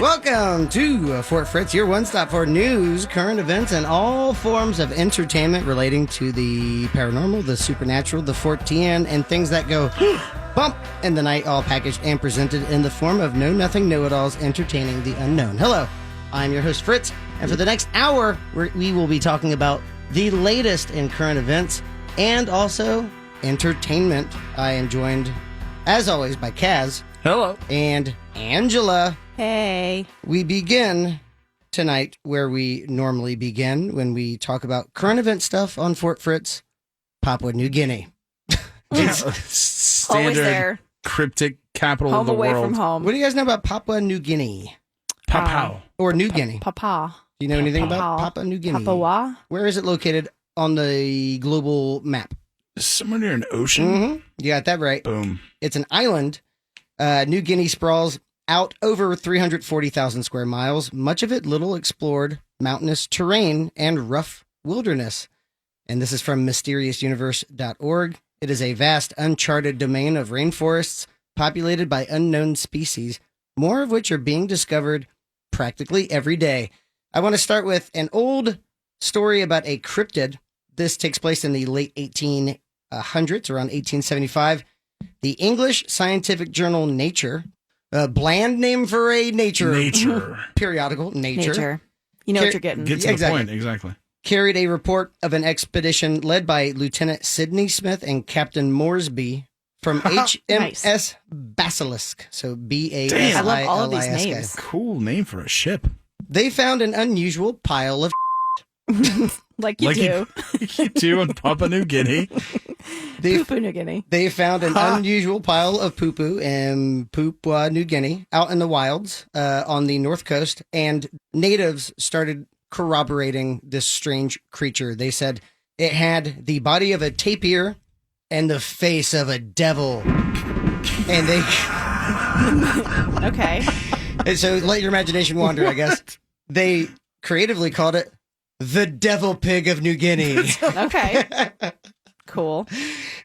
Welcome to Fort Fritz, your one-stop for news, current events, and all forms of entertainment relating to the paranormal, the supernatural, the Fortean, and things that go bump in the night, all packaged and presented in the form of know-nothing know-it-alls entertaining the unknown. Hello, I'm your host, Fritz, and for the next hour, we will be talking about the latest in current events and also entertainment. I am joined, as always, by Kaz. Hello. And Angela. Hey. We begin tonight where we normally begin when we talk about current event stuff on Fort Fritz, Papua New Guinea. Standard Always there. Cryptic capital Home of the away world. from home. What do you guys know about Papua New Guinea? Papau. Or New Guinea? Papa. Do you know anything Papua. about Papua New Guinea? Papua? Where is it located on the global map? Somewhere near an ocean. Mm-hmm. You got that right. Boom. It's an island. New Guinea sprawls out over 340,000 square miles, much of it little explored mountainous terrain and rough wilderness. And this is from mysteriousuniverse.org. It is a vast, uncharted domain of rainforests populated by unknown species, more of which are being discovered practically every day. I want to start with an old story about a cryptid. This takes place in the late 1800s, around 1875. The English scientific journal Nature, a bland name for a nature periodical, Nature. You know what you're getting. Get to the point, exactly. Carried a report of an expedition led by Lieutenant Sidney Smith and Captain Moresby from HMS Basilisk. So B-A-S-I-L-I-S-K. I love all of these names. Cool name for a ship. They found an unusual pile of Like you do. You do in Papua New Guinea. Papua New Guinea. They found an unusual pile of poo-poo in Papua New Guinea out in the wilds on the north coast, and natives started corroborating this strange creature. They said it had the body of a tapir and the face of a devil. And they... Okay. And so let your imagination wander, I guess. They creatively called it the Devil Pig of New Guinea. Okay. Cool.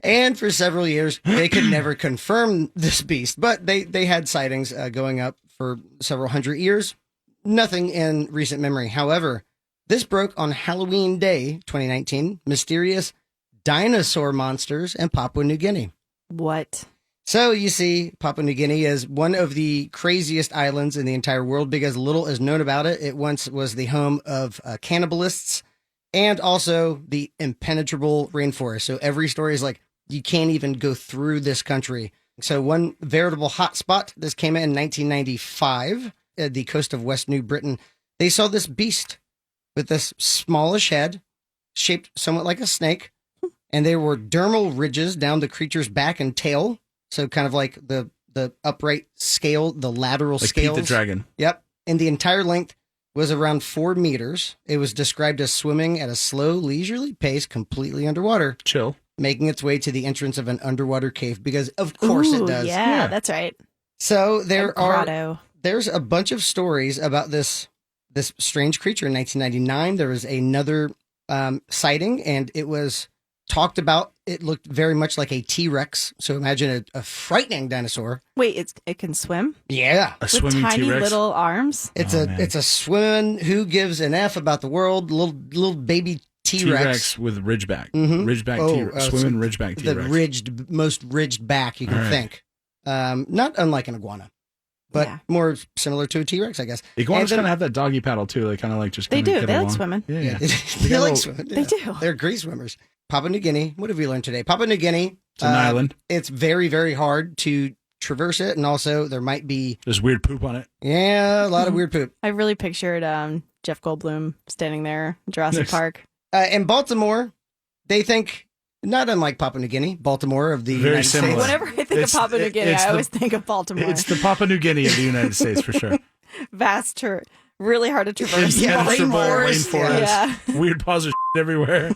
And for several years, they could never confirm this beast, but they had sightings going up for several hundred years. Nothing in recent memory. However, this broke on Halloween Day, 2019, mysterious dinosaur monsters in Papua New Guinea. What? So you see, Papua New Guinea is one of the craziest islands in the entire world because little is known about it. It once was the home of cannibalists and also the impenetrable rainforest. So every story is like, you can't even go through this country. So one veritable hotspot, this came in 1995 at the coast of West New Britain. They saw this beast with this smallish head, shaped somewhat like a snake, and there were dermal ridges down the creature's back and tail. So kind of like the upright scale, the lateral like scales. Pete the Dragon. Yep. And the entire length was around 4 meters. It was described as swimming at a slow, leisurely pace, completly underwater. Chill. Making its way to the entrance of an underwater cave because, of course, it does. Yeah, that's right. So Grotto. there's a bunch of stories about this strange creature. In 1999, there was another sighting, and it was talked about. It looked very much like a T-Rex. So imagine a frightening dinosaur. Wait, it can swim? Yeah. A With swimming tiny T-Rex. little arms? It's Oh, man. it's a swimming who gives an F about the world, little baby T-Rex. T-Rex with ridgeback. Mhm. Ridgeback Oh, T-Rex. Swimming ridgeback The T-Rex. most ridged back you can All right. think. Not unlike an iguana, but Yeah. more similar to a T-Rex, I guess. Iguanas And kind of have that doggy paddle too. They kind of like just They kinda do. get They like along. swimming. Yeah, yeah. They got like a little- swimming. They do. They're great swimmers. Papua New Guinea. What have we learned today? Papua New Guinea. It's an island. It's very, very hard to traverse it, and also there might be There's weird poop on it. a lot of weird poop. I really pictured Jeff Goldblum standing there in Jurassic Nice. Park. In Baltimore, they think not unlike Papua New Guinea, Baltimore of the Very United similar. States. Whenever I think It's- of Papua New Guinea, it's I the- always think of Baltimore. It's the Papua New Guinea of the United States for sure. Vast, really hard to traverse. Impenetrable rainforest. rainforest. Yeah. Weird paws of everywhere.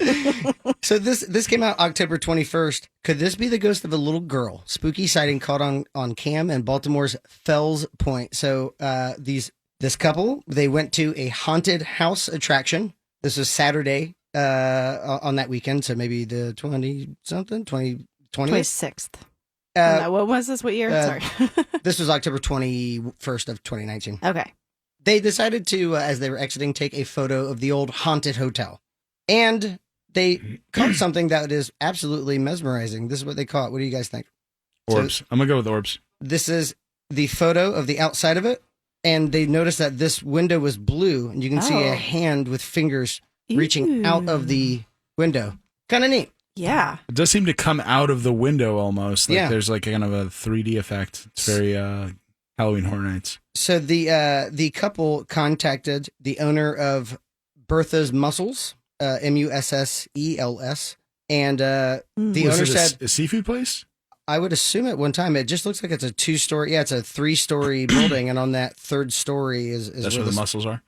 So this came out October 21st. Could this be the ghost of a little girl? Spooky sighting caught on cam in Baltimore's Fells Point. So this couple, they went to a haunted house attraction. This was Saturday on that weekend, so maybe the 20-something, 2020. 26th. What was this? What year? Sorry. This was October 21st of 2019. Okay. they decided to, as they were exiting, take a photo of the old haunted hotel. And they caught something that is absolutely mesmerizing. This is what they caught. What do you guys think? Orbs. So, I'm going to go with orbs. this is the photo of the outside of it. And they noticed that this window was blue. And you can see a hand with fingers reaching out of the window. Kind of neat. Yeah. It does seem to come out of the window almost. Like Yeah. there's like kind of a 3D effect. It's very Halloween Horror Nights. So the couple contacted the owner of Bertha's Mussels, Mussels, and the Was owner it said, a seafood place? I would assume at one time, it just looks like it's a 2-story, it's a 3-story building, and on that 3rd story is That's where the mussels are?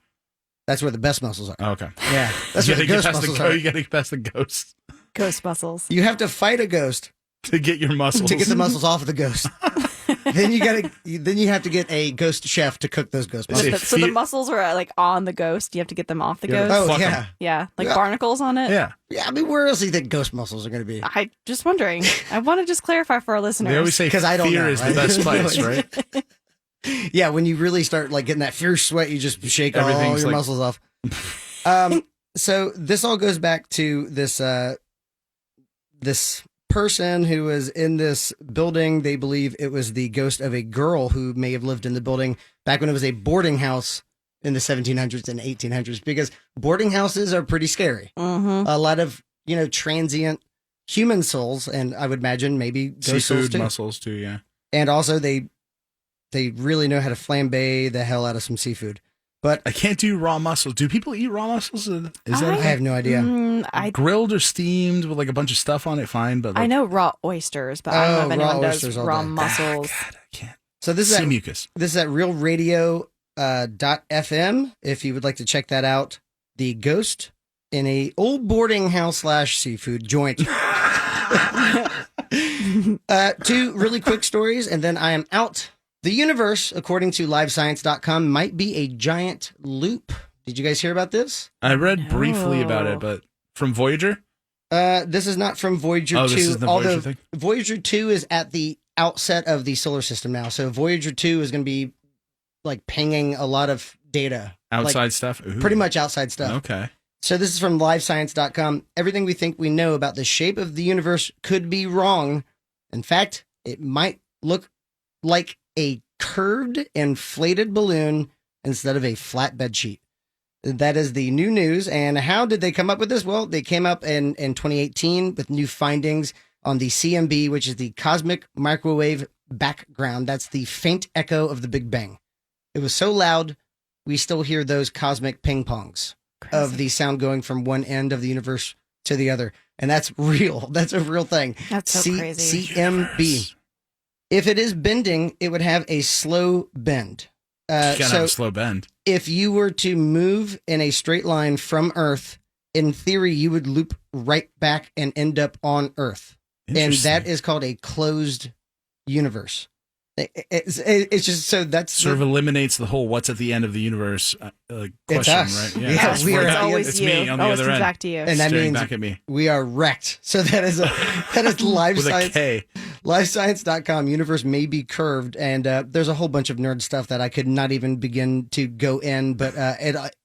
That's where the best mussels are. Oh, okay. Yeah, that's You where the gotta get ghost past mussels the are. You got to get past the ghost Ghost muscles. You have to fight a ghost to get your mussels. to get the mussels off of the ghost. Then you have to get a ghost chef to cook those ghost mussels. See, So the muscles are like on the ghost. You have to get them off the Yeah. ghost. Oh Fuck 'em. yeah, Yeah, like Yeah. barnacles on it. Yeah. yeah. I mean, where else do you think ghost mussels are going to be? I just wondering. I want to just clarify for our listeners. They always say 'Cause I don't fear know, is right? the best spice, right? Yeah, when you really start like getting that fierce sweat, you just shake all Everything's your like- muscles off. So this all goes back to this this person who was in this building. They believe it was the ghost of a girl who may have lived in the building back when it was a boarding house in the 1700s and 1800s, because boarding houses are pretty scary. Mm-hmm. A lot of, transient human souls, and I would imagine maybe ghost souls Seafood, too. mussels too, yeah. And also they really know how to flambe the hell out of some seafood. But I can't do raw mussels. Do people eat raw mussels? Is that I have no idea. grilled or steamed with like a bunch of stuff on it? Fine, but like, I know raw oysters, but I don't know if raw anyone oysters does all raw day. mussels. God, I can't. So this is Sea at, mucus. this is at realradio.fm. If you would like to check that out, the ghost in a old boarding house / seafood joint. 2 really quick stories, and then I am out. The universe, according to livescience.com, might be a giant loop. Did you guys hear about this? I read briefly about No. it, but from Voyager. This is not from Voyager 2. Oh, this is the although Voyager thing? Voyager 2 is at the outset of the solar system now. So Voyager 2 is going to be like pinging a lot of data. Outside Like, stuff. Ooh. pretty much outside stuff. Okay. So this is from livescience.com. Everything we think we know about the shape of the universe could be wrong. In fact, it might look like a curved, inflated balloon instead of a flat bed sheet. That is the new news. And how did they come up with this? Well, they came up in 2018 with new findings on the CMB, which is the cosmic microwave background. That's the faint echo of the Big Bang. It was so loud, we still hear those cosmic ping pongs of the sound going from one end of the universe to the other. And that's real. That's a real thing. That's so crazy. CMB. If it is bending, it would have a slow bend. You gotta So have a slow bend. if you were to move in a straight line from Earth, in theory, you would loop right back and end up on Earth. And Interesting. that is called a closed universe. It's just so that's sort of eliminates the whole "what's at the end of the universe" It's question, us. right? Yeah, it's we right are It's back- always it's you. me on the Always other comes end, back to you. and that staring means back at me we are wrecked. So that is live with science. a K. Livescience.com. Universe may be curved, and there's a whole bunch of nerd stuff that I could not even begin to go in, but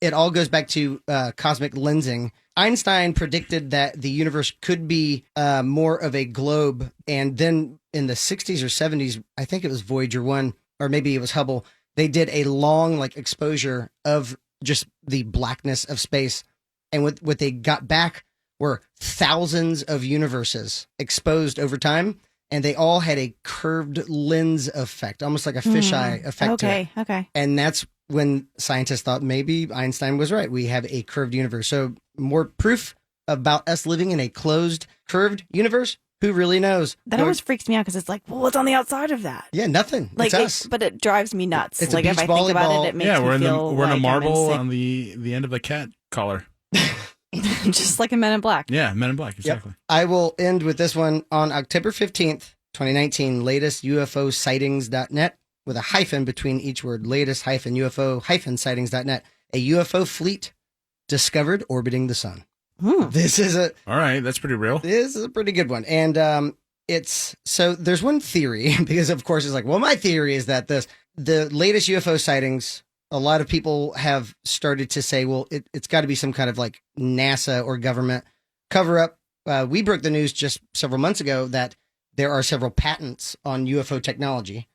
it all goes back to cosmic lensing. Einstein predicted that the universe could be more of a globe, and then in the 60s or 70s, I think it was Voyager 1, or maybe it was Hubble, they did a long exposure of just the blackness of space, and what they got back were thousands of universes exposed over time, and they all had a curved lens effect, almost like a fisheye effect to it. Okay. And that's when scientists thought maybe Einstein was right. We have a curved universe. So more proof about us living in a closed, curved universe. Who really knows? That always freaks me out because it's like, well, what's on the outside of that? Yeah, nothing. Like, it's us. but it drives me nuts. It's a like if beach I think about volleyball. it, it makes Yeah, me we're in feel we're in like a marble I'm on the end of a cat collar. insane. Just like in Men in Black. Yeah, Men in Black, exactly. I will end with this one on October 15th, 2019, latest UFO sightings.net with a hyphen between each word, latest UFO sightings.net. A UFO fleet discovered orbiting the sun. This is All right, that's pretty real. This is a pretty good one. And so there's one theory, because of course it's like, well, my theory is that the latest UFO sightings a lot of people have started to say, well, it's got to be some kind of like NASA or government cover up. We broke the news just several months ago that there are several patents on UFO technology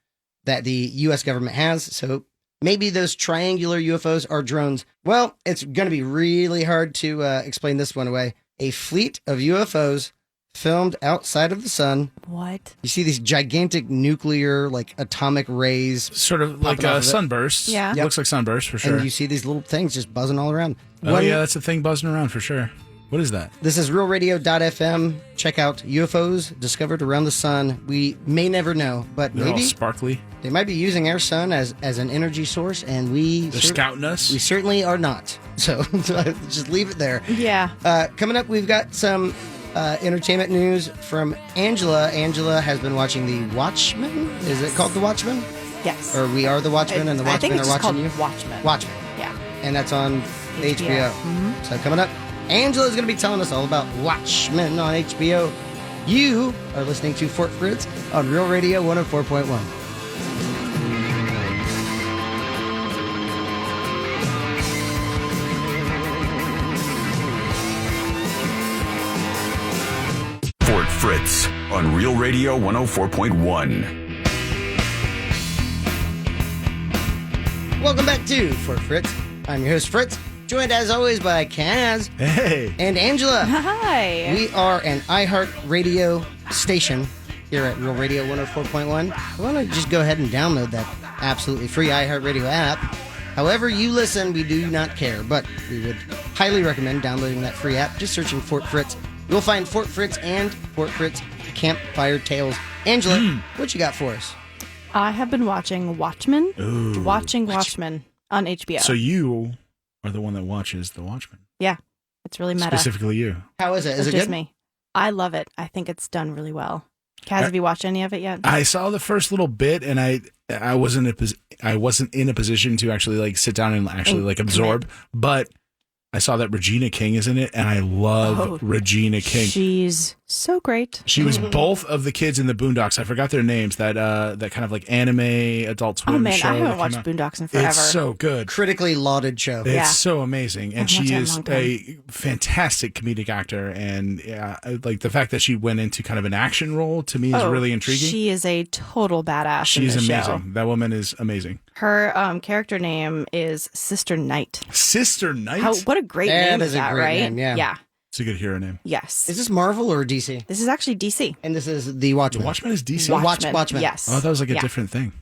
that the U.S. government has. So maybe those triangular UFOs are drones. Well, it's going to be really hard to explain this one away. A fleet of UFOs filmed outside of the sun. What? You see these gigantic nuclear, like atomic rays. Sort of like a sunburst. Yeah. Looks like sunburst for sure. And you see these little things just buzzing all around. Oh, yeah, that's a thing buzzing around for sure. What is that? This is realradio.fm. Check out UFOs discovered around the sun. We may never know, but They're all maybe sparkly. they might be using our sun as an energy source, and They're scouting us. we certainly are not. So just leave it there. Yeah. Coming up, we've got some entertainment news from Angela. Angela has been watching The Watchmen. Is it called The Watchmen? Yes. Or We Are the Watchmen, and the I think Watchmen it's are just watching called you? Watchmen. Watchmen. Yeah. And that's on HBO. Mhm. So coming up, Angela's going to be telling us all about Watchmen on HBO. You are listening to Fort Fritz on Real Radio 104.1. Fort Fritz on Real Radio 104.1. Welcome back to Fort Fritz. I'm your host, Fritz, joined as always by Kaz Hey. and Angela. Hi. We are an iHeart Radio station here at Real Radio 104.1. I want to just go ahead and download that absolutely free iHeart Radio app. However you listen, we do not care, but we would highly recommend downloading that free app. Just searching Fort Fritz. You'll find Fort Fritz and Fort Fritz Campfire Tales. Angela, what you got for us? I have been watching Watchmen. Ooh. Watchmen on HBO. So you are the one that watches The Watchmen. Yeah. It's really meta. Specifically you. How is it? Is It's it just good? me. I love it. I think it's done really well. Kaz, have you watched any of it yet? I saw the first little bit, and I wasn't in a position to actually like sit down and actually like absorb. But I saw that Regina King is in it, and I love Regina King. She's so great. She was both of the kids in the Boondocks. I forgot their names. That kind of like anime Adult Swim Oh man, show. I haven't that watched came out. Boondocks in forever. It's so good. Critically lauded show. It's Yeah. so amazing, and I've watched she it in a is long time. a fantastic comedic actor. And like the fact that she went into kind of an action role to me is really intriguing. She is a total badass. She's in this amazing. Show. That woman is amazing. Her character name is Sister Knight. Sister Knight. What a great That name is is a that, great right? name, yeah. Yeah. It's a good hero name. Yes. Is this Marvel or DC? This is actually DC. And this is The Watchmen. The Watchmen is DC. Watchmen. Yes. Oh, that was like a Yeah. different thing.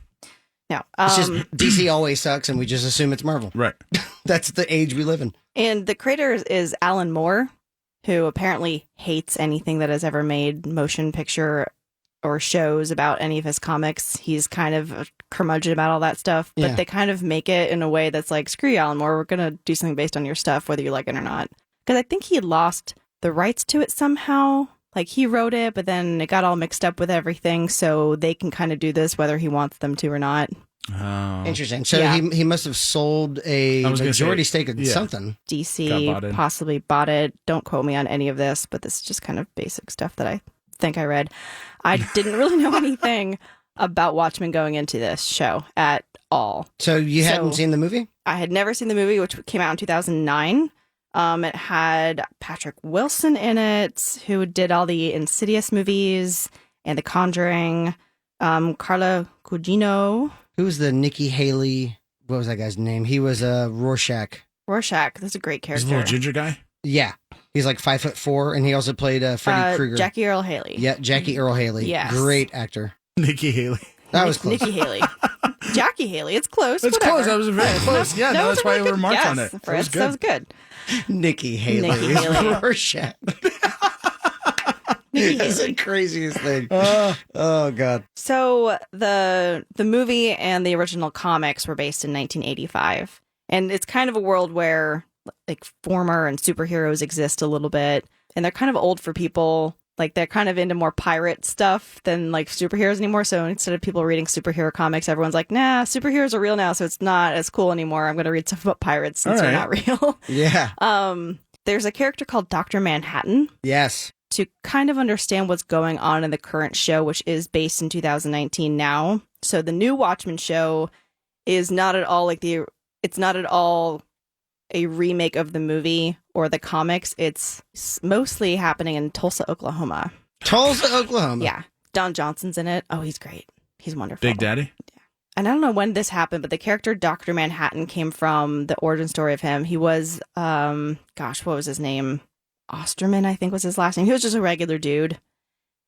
No. It's just DC always sucks, and we just assume it's Marvel. Right. That's the age we live in. And the creator is Alan Moore, who apparently hates anything that has ever made motion picture or shows about any of his comics. He's kind of a curmudgeon about all that stuff, but Yeah. they kind of make it in a way that's like, screw you, Alan Moore, we're going to do something based on your stuff, whether you like it or not. Because I think he lost the rights to it somehow. Like, he wrote it, but then it got all mixed up with everything, so they can kind of do this whether he wants them to or not. Oh. Interesting. So Yeah. he must have sold a I was gonna majority say, stake of yeah. something. Got DC bought in. possibly bought it. Don't quote me on any of this, but this is just kind of basic stuff that I think I read. I didn't really know anything about Watchmen going into this show at all. So you hadn't So- seen the movie? I had never seen the movie, which came out in 2009. It had Patrick Wilson in it, who did all the Insidious movies and The Conjuring. Carla Gugino. Who was the Nikki Haley? What was that guy's name? He was Rorschach. Rorschach. That's a great He's character. a little ginger guy. Yeah. He's like 5'4", and he also played Freddy Krueger. Jackie Earl Haley. Yeah, Jackie Earl Haley. Yes. Great actor. Nikki Haley. That was close. Nikki Haley. Jackie Haley. It's close. It's whatever. close. I was very close. Yeah, no, it was that's a why really I good remarked on guess, it. Fritz. That was good. Nikki Haley. Nikki is Haley. Rorschach. Nikki It's Haley. the craziest thing. Oh, God. So the movie and the original comics were based in 1985, and it's kind of a world where like former and superheroes exist a little bit, and they're kind of old for people. Like, they're kind of into more pirate stuff than like superheroes anymore. So instead of people reading superhero comics, everyone's like, nah, superheroes are real now, so it's not as cool anymore. I'm going to read stuff about pirates since All they're right. not real. Yeah. There's a character called Dr. Manhattan. Yes. To kind of understand what's going on in the current show, which is based in 2019 now. So the new Watchmen show is not at all like the it's not at all a remake of the movie or the comics. It's mostly happening in Tulsa, Oklahoma. Tulsa, Oklahoma. Yeah. Don Johnson's in it. Oh, he's great. He's wonderful. Big Daddy? Yeah. And I don't know when this happened, but the character Dr. Manhattan came from the origin story of him. He was, what was his name? Osterman, I think was his last name. He was just a regular dude.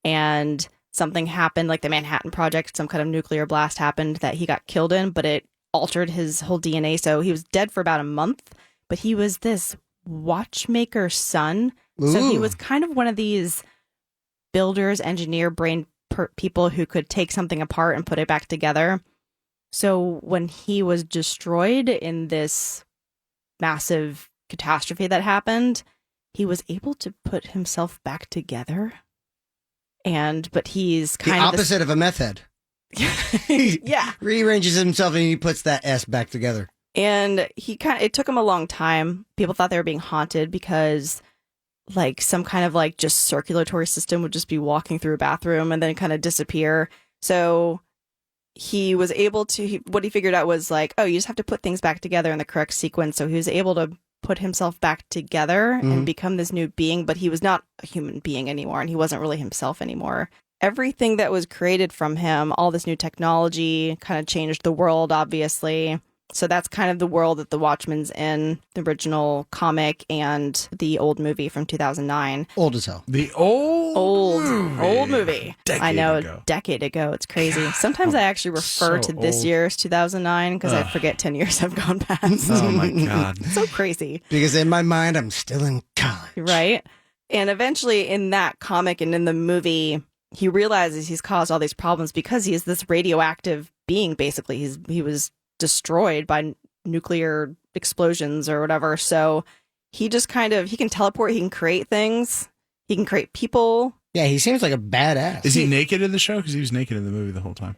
And something happened, like the Manhattan Project, some kind of nuclear blast happened that he got killed in, but it altered his whole DNA. So he was dead for about a month, but he was this watchmaker's son. Ooh. So he was kind of one of these builders, engineer, brain people who could take something apart and put it back together. So when he was destroyed in this massive catastrophe that happened, he was able to put himself back together. But he's kind the of opposite of a meth head. Yeah. Rearranges himself and he puts that S back together. And it took him a long time. People thought they were being haunted because like some kind of like just circulatory system would just be walking through a bathroom and then kind of disappear. So he was able to, what he figured out was like, oh, you just have to put things back together in the correct sequence. So he was able to put himself back together and become this new being, but he was not a human being anymore and he wasn't really himself anymore. Everything that was created from him, all this new technology kind of changed the world, obviously. So that's kind of the world that the Watchmen's in, the original comic and the old movie from 2009. Old as hell. The old movie. I know, decade ago. It's crazy. Sometimes I actually refer to this old. year's 2009 because I forget 10 years have gone past. Oh my God. So crazy. Because in my mind, I'm still in college. Right? And eventually in that comic and in the movie, he realizes he's caused all these problems because he is this radioactive being, basically. He was destroyed by nuclear explosions or whatever. So he just he can teleport, he can create things, he can create people. Yeah, he seems like a badass. Is he naked in the show? Because he was naked in the movie the whole time.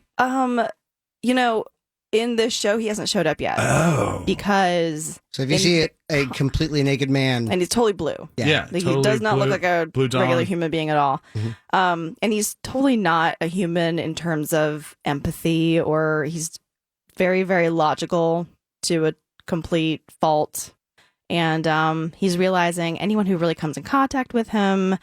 In this show, he hasn't showed up yet. Oh. Because... So if you see a completely naked man... And he's totally blue. Yeah Like, totally he does not look like a regular human being at all. Mm-hmm. And he's totally not a human in terms of empathy, or he's very, very logical to a complete fault. And he's realizing anyone who really comes in contact with him,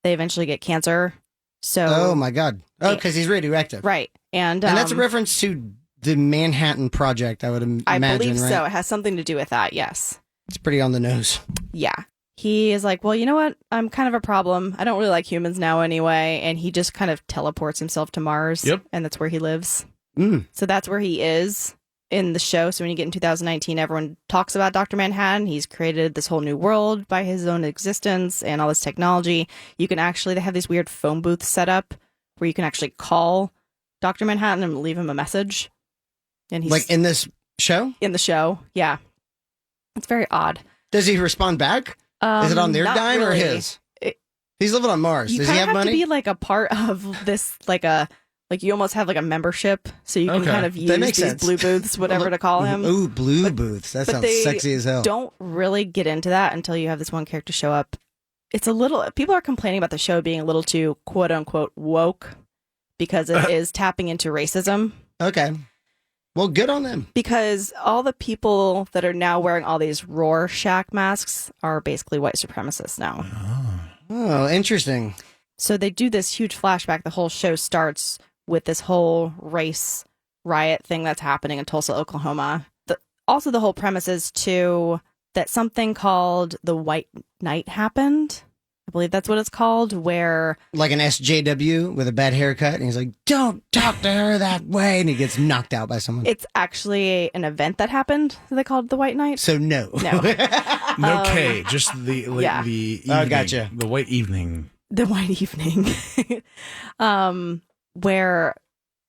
they eventually get cancer. So, oh my God. Oh, because he's radioactive. Right. And that's a reference to the Manhattan Project, I would imagine, I believe right? so. It has something to do with that, yes. It's pretty on the nose. Yeah. He is like, well, you know what? I'm kind of a problem. I don't really like humans now anyway. And he just kind of teleports himself to Mars. Yep. And that's where he lives. Mm. So that's where he is in the show. So when you get in 2019, everyone talks about Dr. Manhattan. He's created this whole new world by his own existence and all this technology. You can actually, they have these weird phone booths set up where you can actually call Dr. Manhattan and leave him a message. And he's Like in this show? in the show. Yeah. It's very odd. Does he respond back? Is it on their not dime or really. his? He's living on Mars. You Does kind he of have have money? to be like a part of this, like you almost have like a membership, so you can Okay. kind of That use makes these sense. blue booths, whatever to call him. Ooh, blue booths. That but sounds they sexy as hell. Don't really get into that until you have this one character show up. It's a little, people are complaining about the show being a little too quote unquote woke because it is tapping into racism. Okay. Well, good on them. Because all the people that are now wearing all these Rorschach masks are basically white supremacists now. Oh, interesting. So they do this huge flashback. The whole show starts with this whole race riot thing that's happening in Tulsa, Oklahoma. Also, the whole premise is that something called the White Knight happened. I believe that's what it's called, where... Like an SJW with a bad haircut, and he's like, don't talk to her that way, and he gets knocked out by someone. It's actually an event that happened that they called the White Knight. So no. No. No K, just the yeah. the evening. Oh, gotcha. The white evening. The White Evening. Where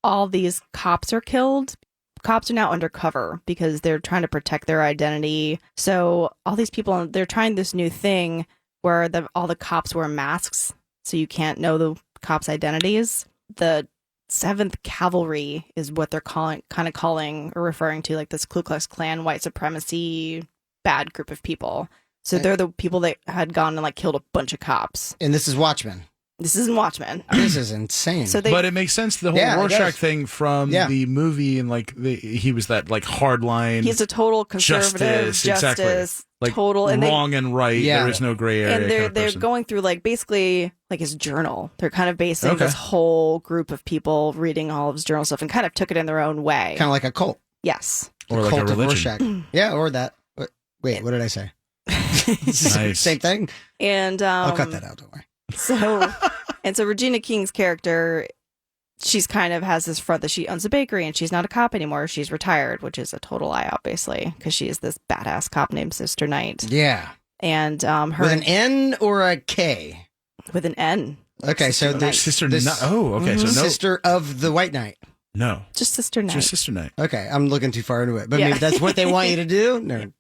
all these cops are killed. Cops are now undercover because they're trying to protect their identity. So all these people, they're trying this new thing where all the cops wear masks, so you can't know the cops' identities. The 7th Cavalry is what they're calling or referring to, like this Ku Klux Klan white supremacy bad group of people. So they're the people that had gone and like killed a bunch of cops. And this is Watchmen. This isn't Watchmen. This is insane. So But it makes sense, the whole Yeah, it Rorschach does. thing from the movie, and like he was that like hardline. he's a total conservative, Justice, exactly. like total, and wrong and right. Yeah. There is no gray area. and kind of they're person. going through like basically like his journal. They're kind of basing Okay. this whole group of people reading all of his journal stuff and kind of took it in their own way. kind of like a cult. Yes. or like cult a of religion. Rorschach. Yeah, or that. Wait, what did I say? Nice. Same thing. And I'll cut that out. Don't worry. So Regina King's character, she's kind of has this front that she owns a bakery and she's not a cop anymore. She's retired, which is a total lie out, basically, because she is this badass cop named Sister Knight. Yeah. And her With an N or a K? with an N. Okay, so Sister the Knight. Sister This- Knight. Oh, okay. So no, sister of the White Knight. no, Just Sister Knight. just Sister Knight. Okay, I'm looking too far into it, but Yeah. maybe that's what they want you to do. No.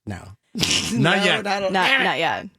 Not yet.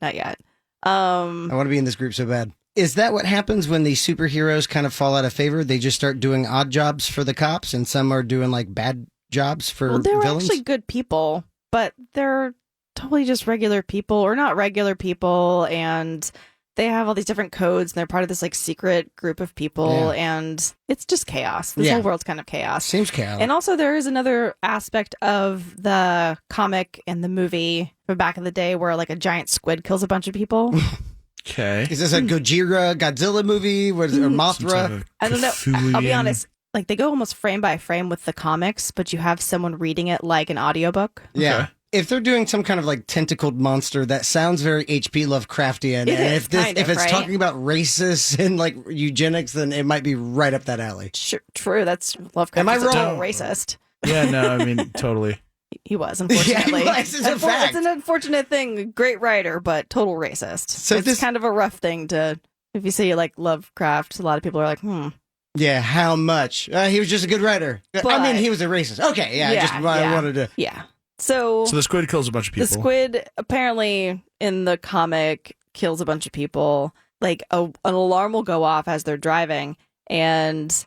Not yet. I want to be in this group so bad. Is that what happens when the superheroes kind of fall out of favor? They just start doing odd jobs for the cops, and some are doing like bad jobs for Well, they're villains? actually good people, but they're totally just regular people or not regular people, and they have all these different codes, and they're part of this like secret group of people, and it's just chaos. This Yeah. whole world's kind of chaos. Seems chaotic. And also, there is another aspect of the comic and the movie from back in the day where like a giant squid kills a bunch of people. Okay. Is this a Gojira Godzilla movie? What is it, or Some type Mothra? of I don't know. I'll be Cthulhian- honest. Like they go almost frame by frame with the comics, but you have someone reading it like an audiobook. Yeah. Okay. If they're doing some kind of like tentacled monster, that sounds very H.P. Lovecraftian. It and is, kind if of, it's right? talking about racists and like eugenics, then it might be right up that alley. Sure, true. That's Lovecraft. Am I was a total wrong? racist. Yeah, no, I mean, totally. He was, unfortunately. Yeah, he was. It's a fact. It's an unfortunate thing. Great writer, but total racist. So It's this- kind of a rough thing to. If you say like Lovecraft, a lot of people are like, Yeah, how much? He was just a good writer. I But- mean, he was a racist. Okay, yeah, Yeah, just I yeah. wanted to. yeah. So So the squid kills a bunch of people. the squid apparently in the comic kills a bunch of people. Like an alarm will go off as they're driving, and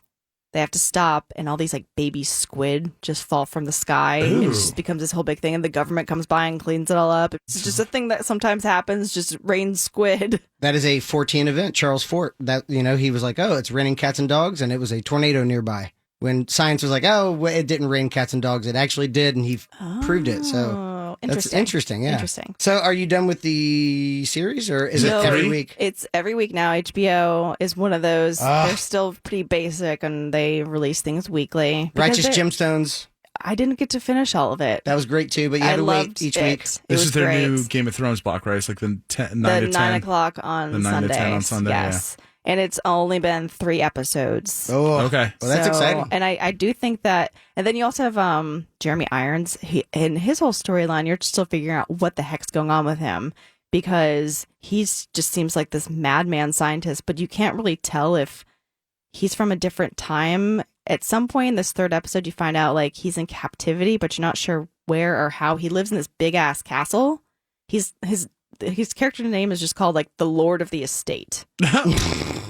they have to stop, and all these like baby squid just fall from the sky. And it Ooh. just becomes this whole big thing, and the government comes by and cleans it all up. It's just a thing that sometimes happens. Just rains squid. That is a 14 event. Charles Fort. That he was like, oh, it's raining cats and dogs, and it was a tornado nearby. When science was like, oh, well, it didn't rain cats and dogs, it actually did, and he proved it. So Oh, that's interesting. Yeah. Interesting. So, are you done with the series, or is No. it every Three? week? It's every week now. HBO is one of those. Ah. They're still pretty basic, and they release things weekly. because Righteous they're- Gemstones. I didn't get to finish all of it. That was great too, but you I had to wait loved each it. week. It This was is their great. new Game of Thrones block, right? It's like the 9 the to 10. 9 o'clock on The 9 to Sundays. 10 on Sunday, yes, and it's only been 3 episodes. Oh, Okay. Well, that's So- exciting. And I do think that, and then you also have Jeremy Irons. In his whole storyline, you're still figuring out what the heck's going on with him, because he's just seems like this madman scientist, but you can't really tell if he's from a different time. At some point in this 3rd episode, you find out like he's in captivity, but you're not sure where or how. He lives in this big ass castle. His character name is just called like the Lord of the Estate.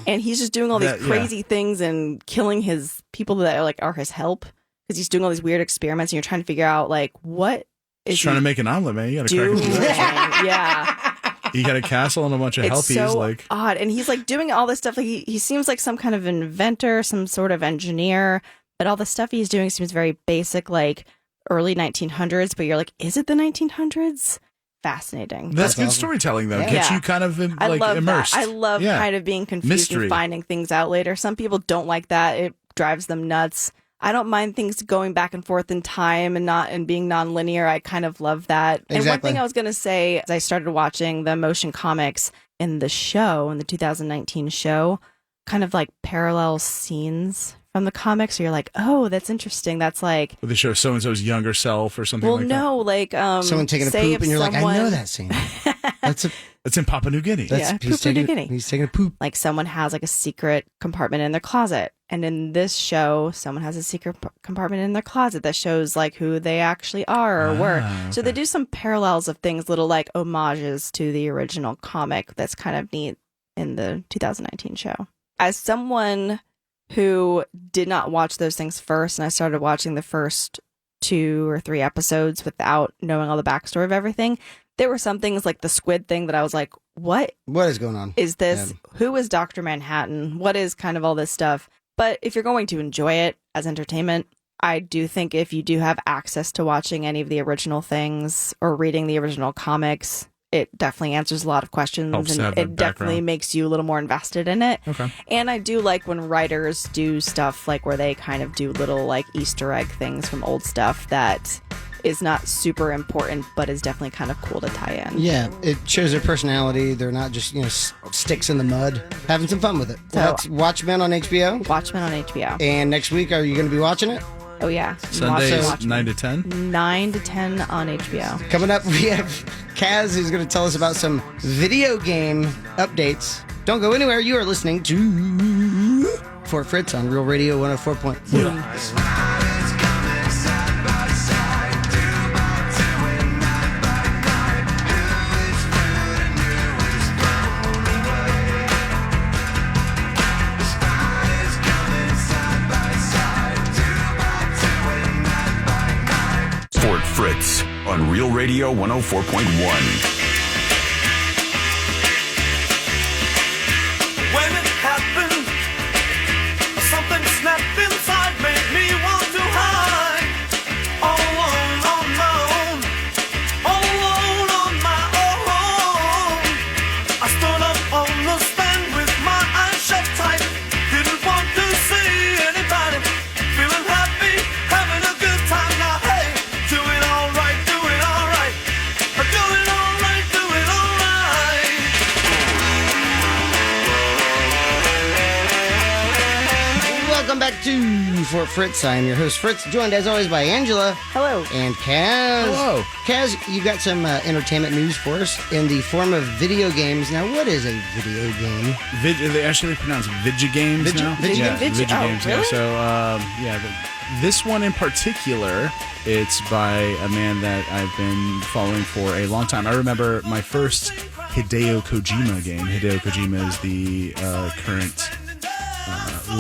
And he's just doing all these That- yeah. crazy things and killing his people that are his help, because he's doing all these weird experiments, and you're trying to figure out like what is He's trying he to make an omelet, man. You got to doing. crack it. Yeah, You got a castle and a bunch of it's helpies. so Like, odd, and he's like doing all this stuff. Like he seems like some kind of inventor, some sort of engineer, but all the stuff he's doing seems very basic, like early 1900s. But you're like, is it the 1900s? Fascinating. that's good awesome. storytelling, though. Yeah. Gets Yeah. you kind of I like love immersed. that. I love Yeah. kind of being confused Mystery. and finding things out later. Some people don't like that. It drives them nuts. I don't mind things going back and forth in time and being nonlinear. I kind of love that. And one Exactly. thing I was going to say is I started watching the motion comics in the 2019 show, kind of like parallel scenes from the comics. So you're like, oh, that's interesting. That's like, Where they show so and so's younger self or something well, like no, like Someone taking a say poop, if and you're like, I know someone- that scene. That's a. that. It's in Papua New Guinea. That's, Yeah, he's Papua New taking. Guinea. He's taking a poop. Like someone has like a secret compartment in their closet, and in this show someone has a secret compartment in their closet that shows like who they actually are or were. So they okay. do some parallels of things, little like homages to the original comic. That's kind of neat in the 2019 show. As someone who did not watch those things first, and I started watching the first 2 or 3 episodes without knowing all the backstory of everything, there were some things like the squid thing that I was like, what is going on? Is this? Yeah. Who is Dr. Manhattan? What is kind of all this stuff? But if you're going to enjoy it as entertainment, I do think if you do have access to watching any of the original things or reading the original comics, it definitely answers a lot of questions. And it definitely makes you a little more invested in it. Okay. And I do like when writers do stuff like where they kind of do little like Easter egg things from old stuff that is not super important, but is definitely kind of cool to tie in. Yeah, it shows their personality. They're not just, sticks in the mud. Having some fun with it. So, that's Watchmen on HBO? Watchmen on HBO. And next week, are you going to be watching it? Oh, yeah. Sundays, 9 to 10? 9 to 10 on HBO. Coming up, we have Kaz, who's going to tell us about some video game updates. Don't go anywhere. You are listening to Fort Fritz on Real Radio 104.1. Fritz on Real Radio 104.1. To Fort Fritz. I am your host, Fritz, joined as always by Angela. Hello. And Kaz. Hello. Kaz, you got some entertainment news for us in the form of video games. Now, what is a video game? They actually pronounce Vigigames now. Vigigames, yeah. So, this one in particular, it's by a man that I've been following for a long time. I remember my first Hideo Kojima game. Hideo Kojima is the current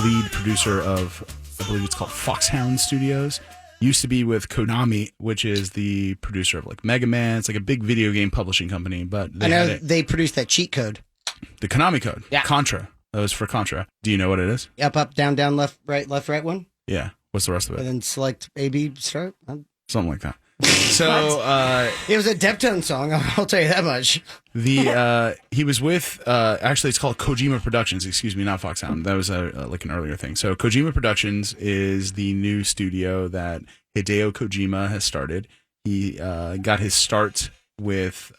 lead producer of, I believe it's called Foxhound Studios. Used to be with Konami, which is the producer of like Mega Man. It's like a big video game publishing company, but they produced that cheat code. The Konami code. Yeah. Contra. That was for Contra. Do you know what it is? Up, down, left, right one? Yeah. What's the rest of it? And then select A, B, start? Something like that. So it was a Deftones song, I'll tell you that much. He was with actually it's called Kojima Productions, excuse me, not Foxhound. That was like an earlier thing. So Kojima Productions is the new studio that Hideo Kojima has started. He got his start with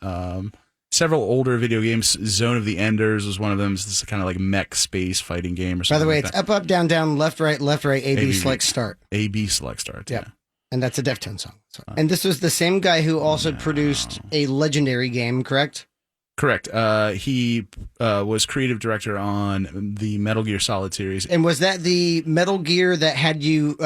several older video games. Zone of the Enders was one of them. It's this kind of like mech space fighting game or something. By the way, like it's up, down, left, right, A, B, select, start. A, B, select, start. Yep. Yeah. And that's a Deftones song. And this was the same guy who also produced a legendary game, correct? Correct. He was creative director on the Metal Gear Solid series. And was that the Metal Gear that had you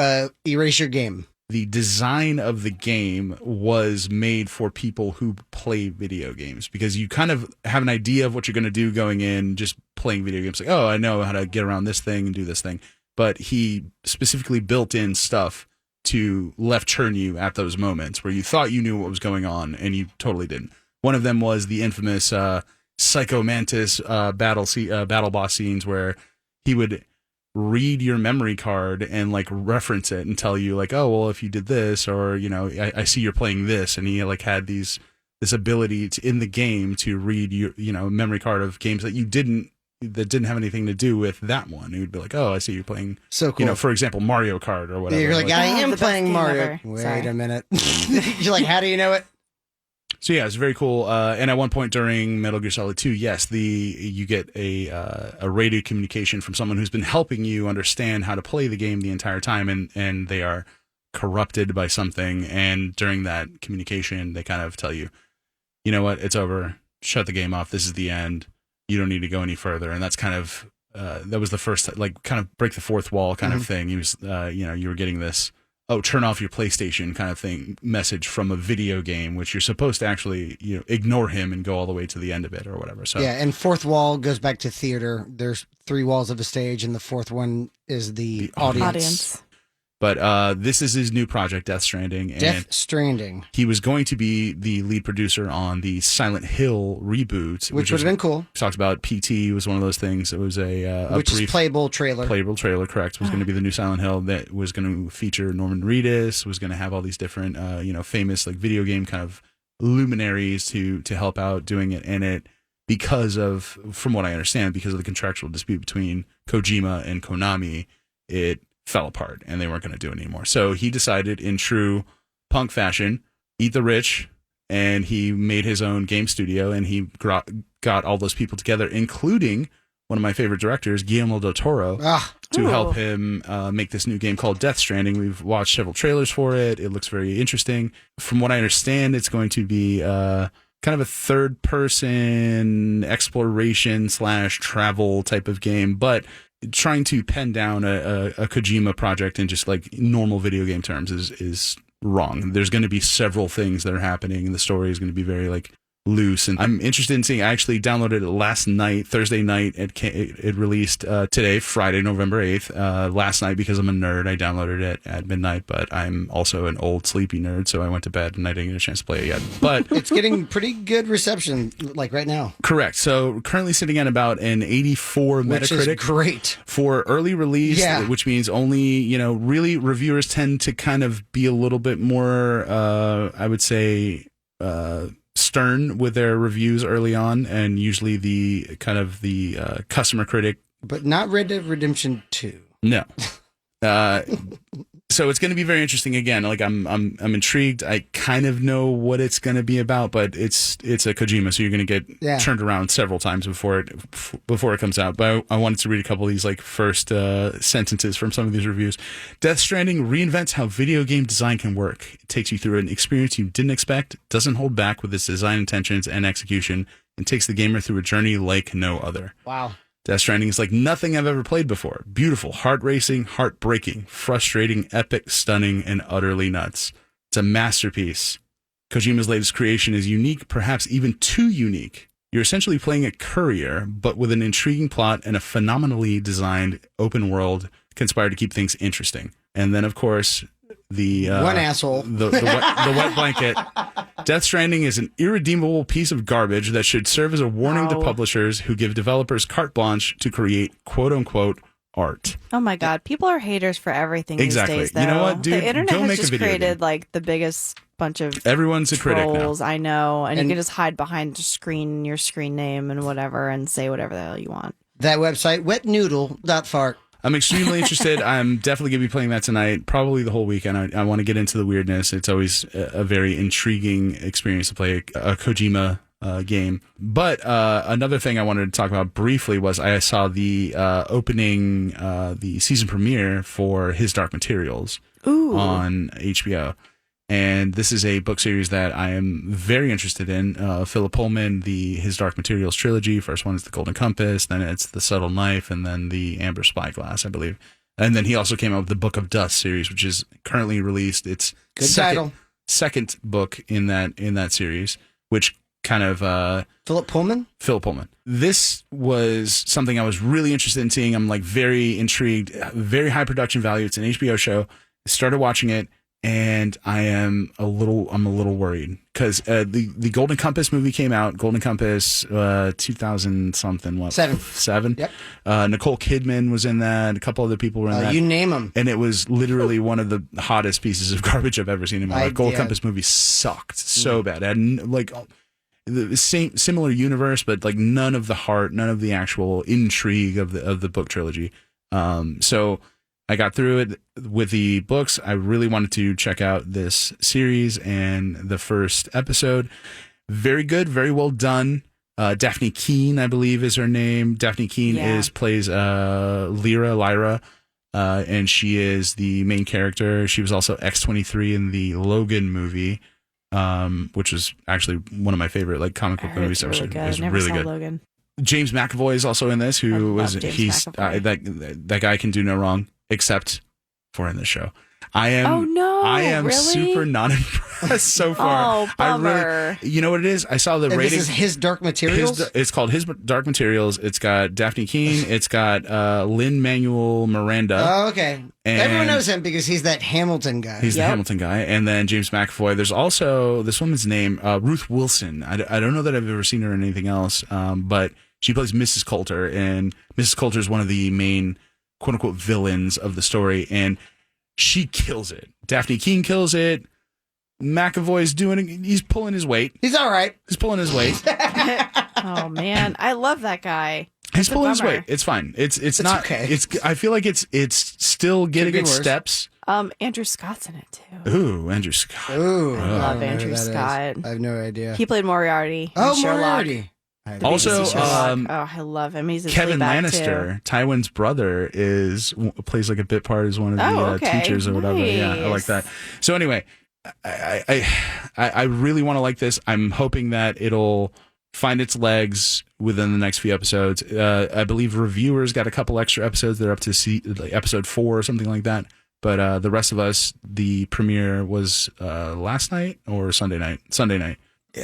erase your game? The design of the game was made for people who play video games, because you kind of have an idea of what you're going to do going in, just playing video games. Like, oh, I know how to get around this thing and do this thing. But he specifically built in stuff to left turn you at those moments where you thought you knew what was going on and you totally didn't. One of them was the infamous Psycho Mantis battle boss scenes where he would read your memory card and like reference it and tell you like, oh, well, if you did this, or, I see you're playing this. And he like had this ability in the game to read your, memory card of games that didn't have anything to do with that one. He would be like, oh, I see you're playing, so cool. For example, Mario Kart or whatever. You're like, I am playing Mario. Wait a minute. You're like, how do you know it? So yeah, it's very cool. And at one point during Metal Gear Solid 2, yes, you get a radio communication from someone who's been helping you understand how to play the game the entire time, and they are corrupted by something. And during that communication, they kind of tell you, you know what, it's over. Shut the game off. This is the end. You don't need to go any further. And that's kind of that was the first, like, kind of break the fourth wall kind of thing. He was, you were getting this, oh, turn off your PlayStation kind of thing message from a video game, which you're supposed to actually, ignore him and go all the way to the end of it or whatever. So yeah, and fourth wall goes back to theater. There's 3 walls of a stage, and the fourth one is the audience. But this is his new project, Death Stranding. And Death Stranding. he was going to be the lead producer on the Silent Hill reboot. Which would have been cool. Talked about PT was one of those things. It was a which brief is playable trailer. Playable trailer, correct. Was going to be the new Silent Hill that was going to feature Norman Reedus, was going to have all these different, famous like video game kind of luminaries to help out doing it. And it, because of, from what I understand, because of the contractual dispute between Kojima and Konami, it fell apart and they weren't going to do it anymore. So he decided, in true punk fashion, eat the rich, and he made his own game studio, and he got all those people together, including one of my favorite directors, Guillermo del Toro, to help him make this new game called Death Stranding. We've watched several trailers for it. It looks very interesting. From what I understand, it's going to be kind of a third-person exploration / travel type of game, but trying to pen down a Kojima project in just like normal video game terms is wrong. There's going to be several things that are happening, and the story is going to be very like loose. And I'm interested in seeing. I actually downloaded it last night, Thursday night. It released today, Friday, November 8th. Last night, because I'm a nerd, I downloaded it at midnight. But I'm also an old sleepy nerd, so I went to bed and I didn't get a chance to play it yet. But it's getting pretty good reception, like right now. Correct. So currently sitting at about an 84 Metacritic. Which is great for early release. Which means only really reviewers tend to kind of be a little bit more, I would say, stern with their reviews early on, and usually the kind of the customer critic. But not Red Dead Redemption 2. No. So it's going to be very interesting. Again, like I'm intrigued. I kind of know what it's going to be about, but it's a Kojima, so you're going to get turned around several times before it comes out. But I wanted to read a couple of these like first sentences from some of these reviews. Death Stranding reinvents how video game design can work. It takes you through an experience you didn't expect, doesn't hold back with its design intentions and execution, and takes the gamer through a journey like no other. Wow. Death Stranding is like nothing I've ever played before. Beautiful, heart-racing, heartbreaking, frustrating, epic, stunning, and utterly nuts. It's a masterpiece. Kojima's latest creation is unique, perhaps even too unique. You're essentially playing a courier, but with an intriguing plot and a phenomenally designed open world conspired to keep things interesting. And then, of course, the one asshole, the wet blanket. Death Stranding is an irredeemable piece of garbage that should serve as a warning to publishers who give developers carte blanche to create quote-unquote art. Oh my God. People are haters for everything exactly. these days, though. You know what, dude? The internet Go has make just a video created game. like the biggest bunch of everyone's a critic trolls, now. I know. And you can just hide behind your screen name and whatever and say whatever the hell you want. That website, wetnoodle.fart. I'm extremely interested. I'm definitely going to be playing that tonight, probably the whole weekend. I want to get into the weirdness. It's always a very intriguing experience to play a Kojima game. But another thing I wanted to talk about briefly was I saw the opening, the season premiere for His Dark Materials on HBO. And this is a book series that I am very interested in. Philip Pullman, His Dark Materials trilogy. First one is The Golden Compass, then it's The Subtle Knife, and then The Amber Spyglass, I believe. And then he also came out with the Book of Dust series, which is currently released. It's second book in that series, which kind of Philip Pullman. This was something I was really interested in seeing. I'm like very intrigued. Very high production value. It's an HBO show. I started watching it. And I'm a little worried because the Golden Compass movie came out. Golden Compass, 2000 something, what? Seven. Yep. Nicole Kidman was in that. A couple other people were in that. You name them. And it was literally one of the hottest pieces of garbage I've ever seen in my life. Golden Compass movie sucked so bad. It had like the same similar universe, but like none of the heart, none of the actual intrigue of the book trilogy. So I got through it with the books. I really wanted to check out this series, and the first episode, very good, very well done. Daphne Keane, I believe, is her name. Daphne Keane plays Lyra, and she is the main character. She was also X-23 in the Logan movie, which was actually one of my favorite like comic book movies. Really good. It was Never really saw good. Logan. James McAvoy is also in this, who was McAvoy. that guy can do no wrong except for in this show. I am. Oh no! I am really? super not impressed so far. Oh, bummer. You know what it is? I saw the And rating. this is His Dark Materials? It's called His Dark Materials. It's got Daphne Keane. It's got Lin-Manuel Miranda. Oh, okay. And Everyone knows him because he's that Hamilton guy. He's the Hamilton guy. And then James McAvoy. There's also this woman's name, Ruth Wilson. I don't know that I've ever seen her in anything else, but she plays Mrs. Coulter. And Mrs. Coulter is one of the main quote-unquote villains of the story. And she kills it. Daphne Keane kills it. McAvoy's doing it. He's pulling his weight. He's all right. He's pulling his weight. Oh man, I love that guy. He's pulling his weight. It's fine. It's not okay. It's. I feel like it's still getting its worse. steps. Andrew Scott's in it too. Ooh, Andrew Scott. Ooh, I I love don't know Andrew who that is. Scott. I have no idea. He played Moriarty. Oh, in Sherlock. Moriarty. Also, I love him. He's in Kevin Fleabag, Lannister, too. Tywin's brother, plays like a bit part as one of the teachers or whatever. Yeah, I like that. So anyway, I really want to like this. I'm hoping that it'll find its legs within the next few episodes. I believe reviewers got a couple extra episodes. They're up to episode 4 or something like that. But the rest of us, the premiere was last night or Sunday night. Sunday night.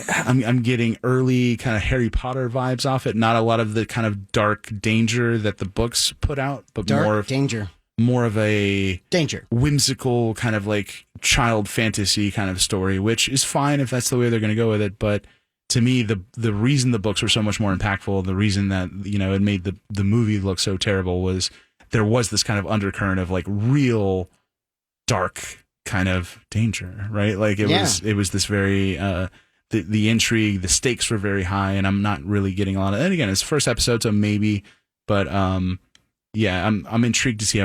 I'm getting early kind of Harry Potter vibes off it. Not a lot of the kind of dark danger that the books put out, but more of a whimsical kind of like child fantasy kind of story, which is fine if that's the way they're going to go with it. But to me, the reason the books were so much more impactful, the reason that, you know, it made the movie look so terrible was there was this kind of undercurrent of like real dark kind of danger, right? Like it was this very, the intrigue, the stakes were very high, and I'm not really getting a lot of, and again, it's the first episode, so maybe, but, yeah, I'm intrigued to see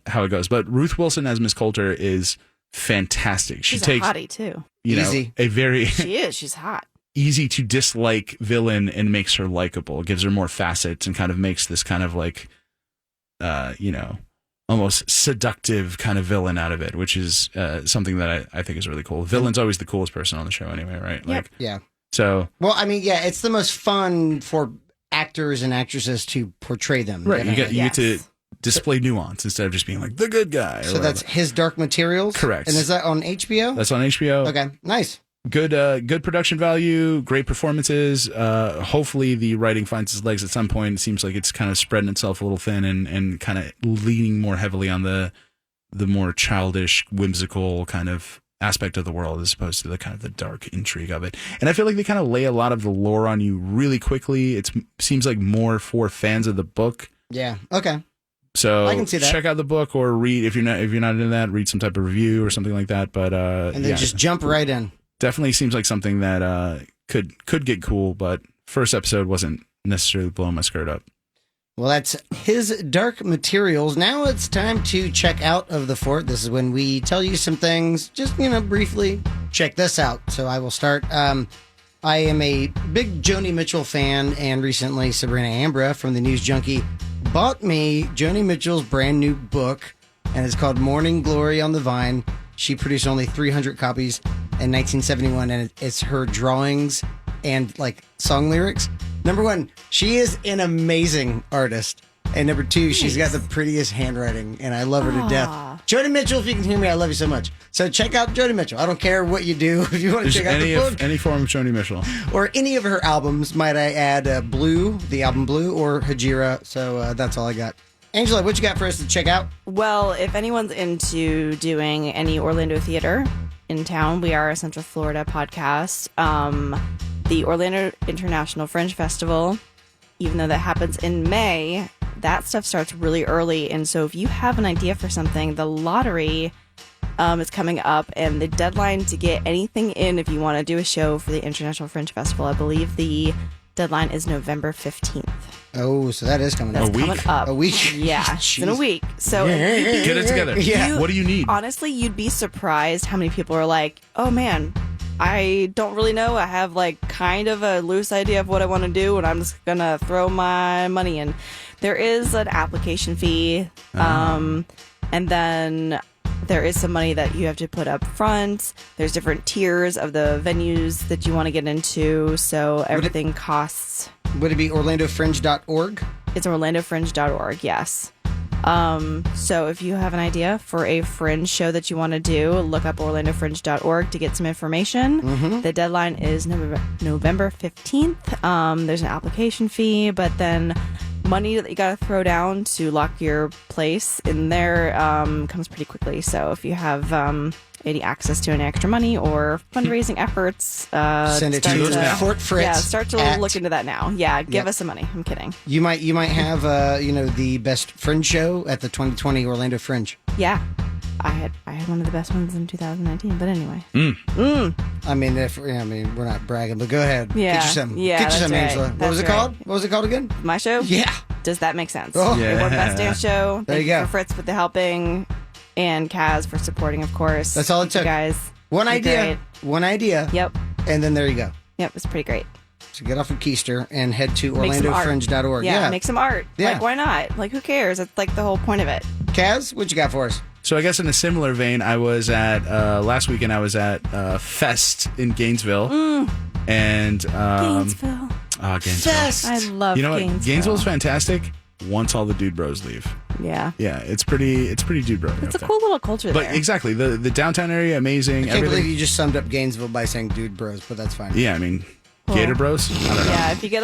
how it goes. But Ruth Wilson as Miss Coulter is fantastic. She's a hottie too. Easy. A very She is. She's hot. easy to dislike villain and makes her likable. Gives her more facets and kind of makes this kind of like, almost seductive kind of villain out of it, which is something that I think is really cool. Villain's always the coolest person on the show anyway, right? Like, yeah. So, well, I mean, yeah, it's the most fun for actors and actresses to portray them. right, you get to display nuance instead of just being like the good guy. So that's His Dark Materials? Correct. And is that on HBO? That's on HBO. Okay, nice. Good production value, great performances. Hopefully the writing finds its legs at some point. It seems like it's kind of spreading itself a little thin and kind of leaning more heavily on the more childish, whimsical kind of aspect of the world as opposed to the kind of the dark intrigue of it. And I feel like they kind of lay a lot of the lore on you really quickly. It seems like more for fans of the book. Yeah. Okay. So I can see that. Check out the book or read if you're not into that, read some type of review or something like that. But and then just jump right in. Definitely seems like something that could get cool, but first episode wasn't necessarily blowing my skirt up. Well, that's His Dark Materials. Now it's time to check out of the fort. This is when we tell you some things, just, briefly. Check this out. So I will start. I am a big Joni Mitchell fan, and recently Sabrina Ambra from the News Junkie bought me Joni Mitchell's brand new book, and it's called Morning Glory on the Vine. She produced only 300 copies in 1971, and it's her drawings and like song lyrics. Number one, she is an amazing artist. And number two, she's got the prettiest handwriting, and I love her to death. Joni Mitchell, if you can hear me, I love you so much. So check out Joni Mitchell. I don't care what you do. If you want to check out the book. Any form of Joni Mitchell. Or any of her albums, might I add Blue, the album Blue, or Hajira. So that's all I got. Angela, what you got for us to check out? Well, if anyone's into doing any Orlando theater in town, we are a Central Florida podcast. The Orlando International Fringe Festival, even though that happens in May, that stuff starts really early. And so if you have an idea for something, the lottery is coming up, and the deadline to get anything in if you want to do a show for the International Fringe Festival, I believe the deadline is November 15th. Oh, so that is coming up. Coming up. A week? Yeah, it's in a week. So get it together. Yeah. What do you need? Honestly, you'd be surprised how many people are like, oh man, I don't really know. I have like kind of a loose idea of what I want to do, and I'm just going to throw my money in. There is an application fee, and then there is some money that you have to put up front. There's different tiers of the venues that you want to get into, so everything costs. Would it be orlandofringe.org? It's orlandofringe.org, yes. So if you have an idea for a Fringe show that you want to do, look up orlandofringe.org to get some information. Mm-hmm. The deadline is November 15th. There's an application fee, but then money that you got to throw down to lock your place in there comes pretty quickly. So if you have any access to any extra money or fundraising efforts, send it to Fort Fritz. Yeah, start to look into that now. Yeah, give us some money. I'm kidding. You might have the best Fringe show at the 2020 Orlando Fringe. Yeah. I had one of the best ones in 2019, but anyway. I mean, we're not bragging, but go ahead. Yeah. Get you some. Yeah, Get you that's some, right. Angela. What That's was it right. called? What was it called again? My show? Yeah. Does that make sense? Oh. It won Best Dance Show. There Thank you go. for Fritz with the helping, and Kaz for supporting, of course. That's all it took. You guys. One You're idea. great. One idea. Yep. And then there you go. Yep, it's pretty great. So get off of Keister and head to Make some art. orlandofringe.org. Yeah, make some art. Yeah. Like, why not? Like, who cares? That's like the whole point of it. Kaz, what you got for us? So I guess in a similar vein, I was at last weekend. I was at Fest in Gainesville, and Gainesville. Gainesville. Fest. I love You know what? Gainesville. Gainesville's fantastic. Once all the dude bros leave, Yeah. it's pretty dude bro. It's a cool little culture But there. exactly, the downtown area, amazing. I can't Everything. believe you just summed up Gainesville by saying dude bros, but that's fine. Yeah, I mean, Gator Bros. I don't know. Yeah, if you get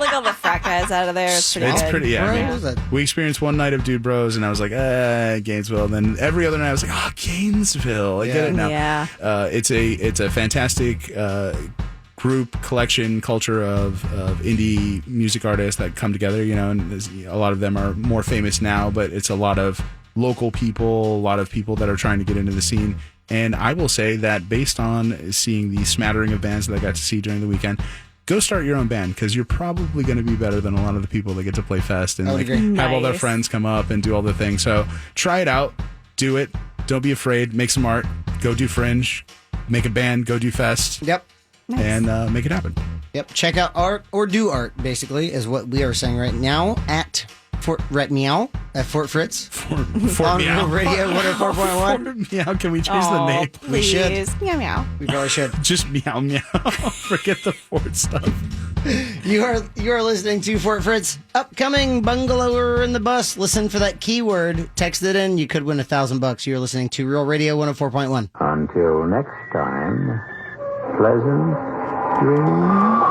like all the frat guys out of there, it's pretty It's good. pretty, yeah. I mean, Bros, that- we experienced one night of Dude Bros, and I was like, Gainesville. And then every other night, I was like, Gainesville. I get it now. Yeah. It's a fantastic group, collection, culture of indie music artists that come together. And a lot of them are more famous now, but it's a lot of local people, a lot of people that are trying to get into the scene. And I will say that based on seeing the smattering of bands that I got to see during the weekend, go start your own band, because you're probably going to be better than a lot of the people that get to play Fest and I would agree. have all their Nice. friends come up and do all the things. So try it out, do it. Don't be afraid. Make some art. Go do Fringe. Make a band. Go do Fest. Yep. Nice. And make it happen. Yep. Check out art or do art, basically, is what we are saying right now at Meow at Fort Fritz. Fort on Meow. Radio 104.1. Fort Meow. Can we change the Aw, name? We should. please. Meow meow. We probably should. Just Meow Meow. Forget the Fort stuff. You are listening to Fort Fritz. Upcoming bungalower in the bus. Listen for that keyword. Text it in. You could win $1,000. You're listening to Real Radio 104.1. Until next time, pleasant dreams.